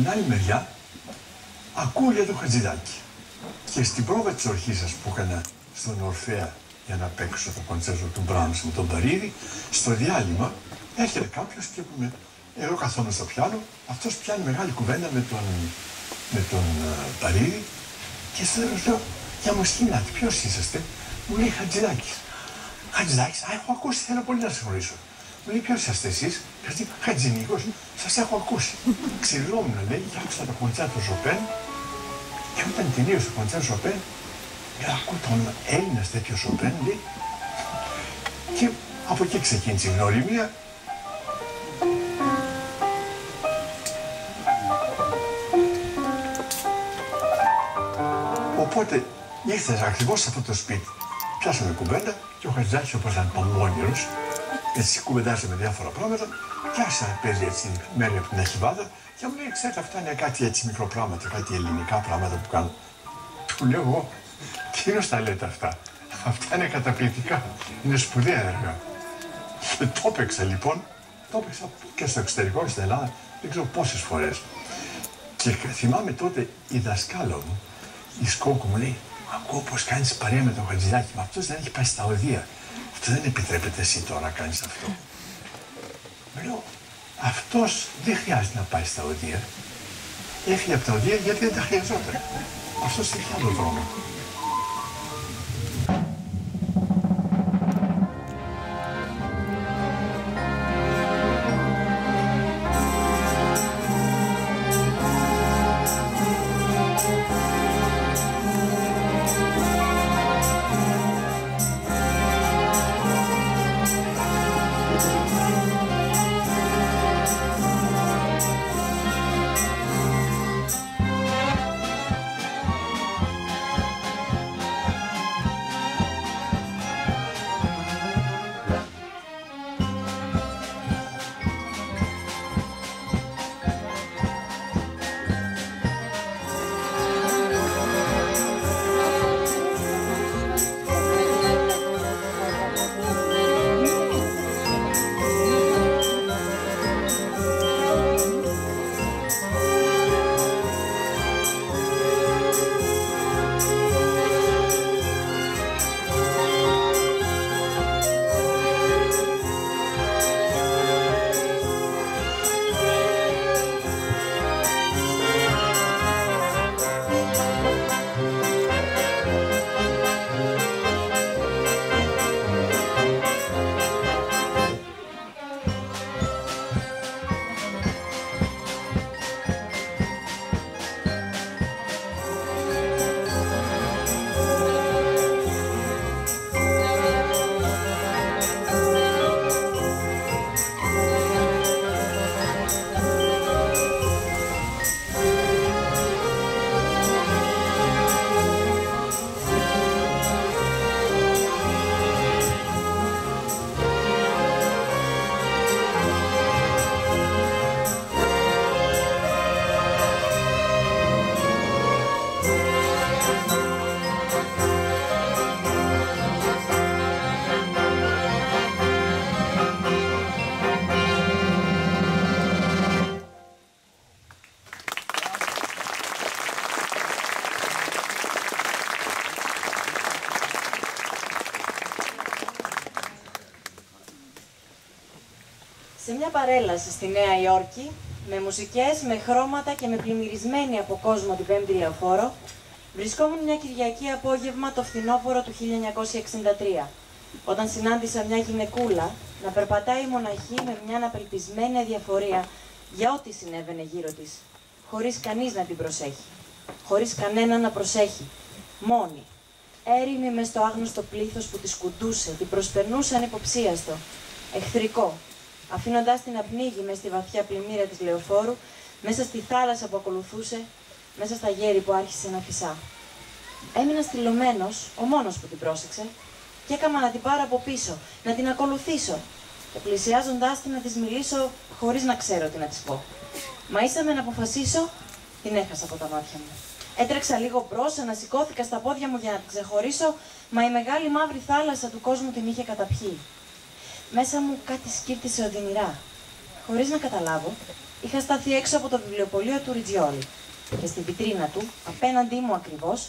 την άλλη μεριά ακούω για το Χατζηδάκη. Και στην πρόβα της ορχήστρας που έκανα στον Ορφέα για να παίξω το κοντσέρτο του Μπράμς με τον Παρίδη, στο διάλειμμα έρχεται κάποιος και εγώ καθόμουν στο πιάνο, αυτός πιάνει μεγάλη κουβέντα με τον Παρίδη και στο τέλος λέω, για μουσκινάτη, ποιος είσαστε? Μου λέει Χατζηδάκης. Χατζηδάκης, έχω ακούσει, θέλω πολύ να σε γνωρίσω. Μου λέει, ποιος είσαστε εσείς? Γιατί Χατζηνίκος, σας έχω ακούσει. Ξυριζόμουν, λέει, και άκουσα το κοντσέρτο Σοπέν. Και όταν τελείωσε το κοντσέρτο Σοπέν, λέω, ακούω τον Έλληνας τέτοιο Σοπέν, λέει. Και από εκεί ξεκίνησε η γνωριμία. Οπότε ήρθε ακριβώς σε αυτό το σπίτι. Πιάσαμε κουβέντα και ο Χατζηδάκης, όπως ήταν παμόνιρος, έτσι κουβεντάζαμε διάφορα πράγματα και άρχισα να παίζει έτσι μέρη από την αρχιβάδα και μου λέει, ξέρετε, αυτά είναι κάτι έτσι μικροπράγματα, κάτι ελληνικά πράγματα που κάνω. Του λέω εγώ, τι είναι τα λέτε αυτά? Αυτά είναι καταπληκτικά, είναι σπουδαία έργα. Και το έπαιξα λοιπόν, το έπαιξα και στο εξωτερικό, στην Ελλάδα, δεν ξέρω πόσες φορές. Και θυμάμαι τότε η δασκάλα μου, η Σκόκου, μου λέει, ακούω πως κάνεις παρέα με τον Χατζηδάκη, μα αυτός δεν έχει πάει στα οδεία. Αυτό δεν επιτρέπεται εσύ τώρα να κάνεις αυτό. Μου λέω, αυτός δεν χρειάζεται να πάει στα οδεία. Έφυγε από τα οδεία γιατί δεν τα χρειαζόταν. Αυτός είχε άλλο δρόμο. Σε μια παρέλαση στη Νέα Υόρκη, με μουσικές, με χρώματα και με πλημμυρισμένη από κόσμο την Πέμπτη Λεωφόρο, βρισκόμουν μια Κυριακή απόγευμα το φθινόπωρο του 1963, όταν συνάντησα μια γυναικούλα να περπατάει μοναχή με μια απελπισμένη αδιαφορία για ό,τι συνέβαινε γύρω της, χωρίς κανείς να την προσέχει, χωρίς κανένα να προσέχει, μόνη, έρημη μες στο άγνωστο πλήθος που τη σκουντούσε, την προσπερνούσε ανυποψίαστο, εχθρικό, αφήνοντας την να πνίγει μες στη βαθιά πλημμύρα της Λεωφόρου, μέσα στη θάλασσα που ακολουθούσε, μέσα στα γέρη που άρχισε να φυσά. Έμεινα στυλωμένος, ο μόνος που την πρόσεξε, και έκαμα να την πάρω από πίσω, να την ακολουθήσω, και πλησιάζοντάς την να της μιλήσω χωρίς να ξέρω τι να της πω. Μα ήσαμε να αποφασίσω, την έχασα από τα μάτια μου. Έτρεξα λίγο μπρος, ανασηκώθηκα στα πόδια μου για να την ξεχωρίσω, μα η μεγάλη μαύρη θάλασσα του κόσμου την είχε καταπιεί. Μέσα μου κάτι σκύρτησε οδυνηρά. Χωρίς να καταλάβω, είχα σταθεί έξω από το βιβλιοπωλείο του Ριτζιόλη και στη βιτρίνα του, απέναντί μου ακριβώς,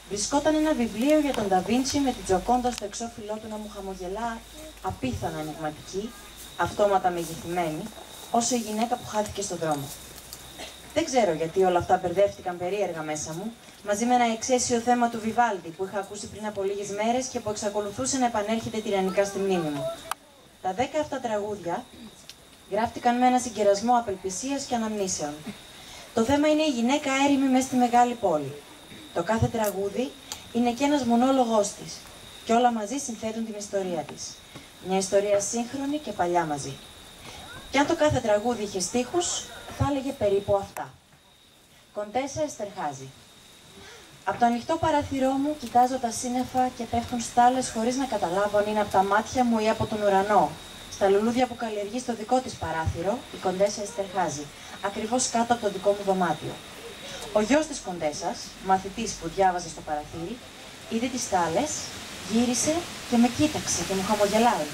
βρισκόταν ένα βιβλίο για τον Νταβίντσι με την Τζοκόντα στο εξώφυλλό του να μου χαμογελά, απίθανα ενιγματική, αυτόματα μεγεθυμένη, όσο η γυναίκα που χάθηκε στον δρόμο. Δεν ξέρω γιατί όλα αυτά μπερδεύτηκαν περίεργα μέσα μου, μαζί με ένα εξαίσιο θέμα του Βιβάλντι που είχα ακούσει πριν από λίγες μέρες και που εξακολουθούσε να επανέρχεται τυραννικά στη μνήμη μου. Τα 10 αυτά τραγούδια γράφτηκαν με ένα συγκερασμό απελπισίας και αναμνήσεων. Το θέμα είναι η γυναίκα έρημη μέσα στη μεγάλη πόλη. Το κάθε τραγούδι είναι και ένας μονόλογός της και όλα μαζί συνθέτουν την ιστορία της. Μια ιστορία σύγχρονη και παλιά μαζί. Και αν το κάθε τραγούδι είχε στίχους, θα έλεγε περίπου αυτά. Κοντέσα Εστερχάζη. Από το ανοιχτό παράθυρό μου κοιτάζω τα σύννεφα και πέφτουν στάλες χωρίς να καταλάβω αν είναι από τα μάτια μου ή από τον ουρανό. Στα λουλούδια που καλλιεργεί στο δικό της παράθυρο, η Κοντέσα Εστερχάζη, ακριβώς κάτω από το δικό μου δωμάτιο. Ο γιος της Κοντέσας, μαθητής που διάβαζε στο παραθύρι, είδε τις στάλες, γύρισε και με κοίταξε και μου χαμογελάει.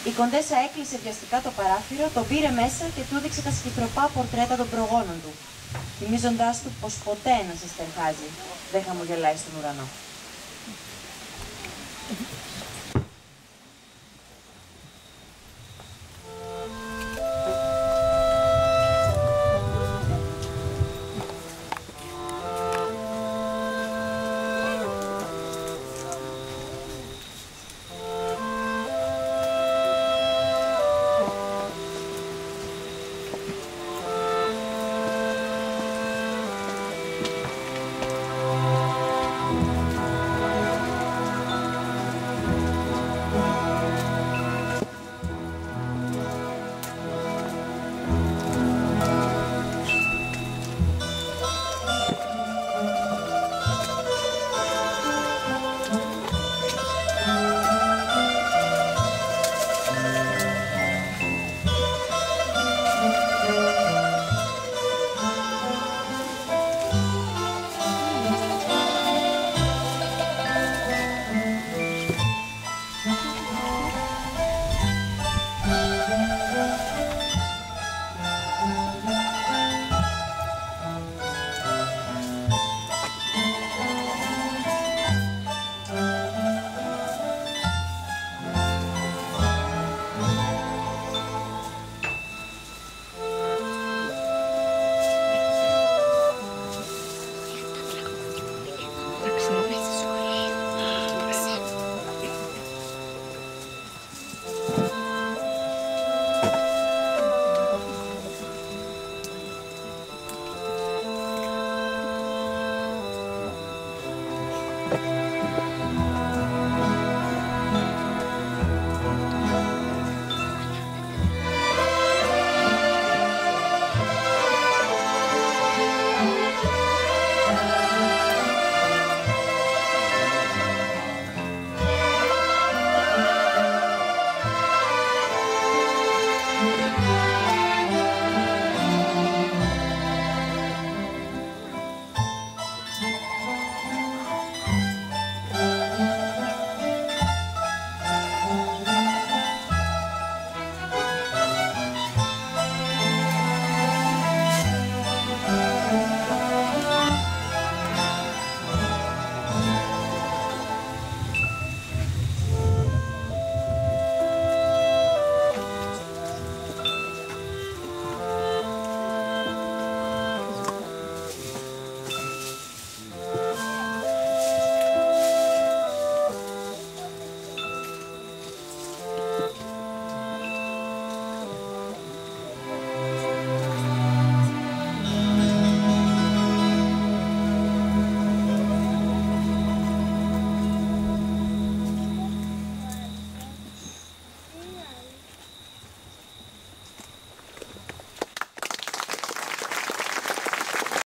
Η Κοντέσα έκλεισε βιαστικά το παράθυρο, τον πήρε μέσα και του έδειξε τα σκυφροπά πορτρέτα των προγόνων του, θυμίζοντάς του πως ποτέ ένας Εστερχάζη δεν χαμογελάει στον ουρανό.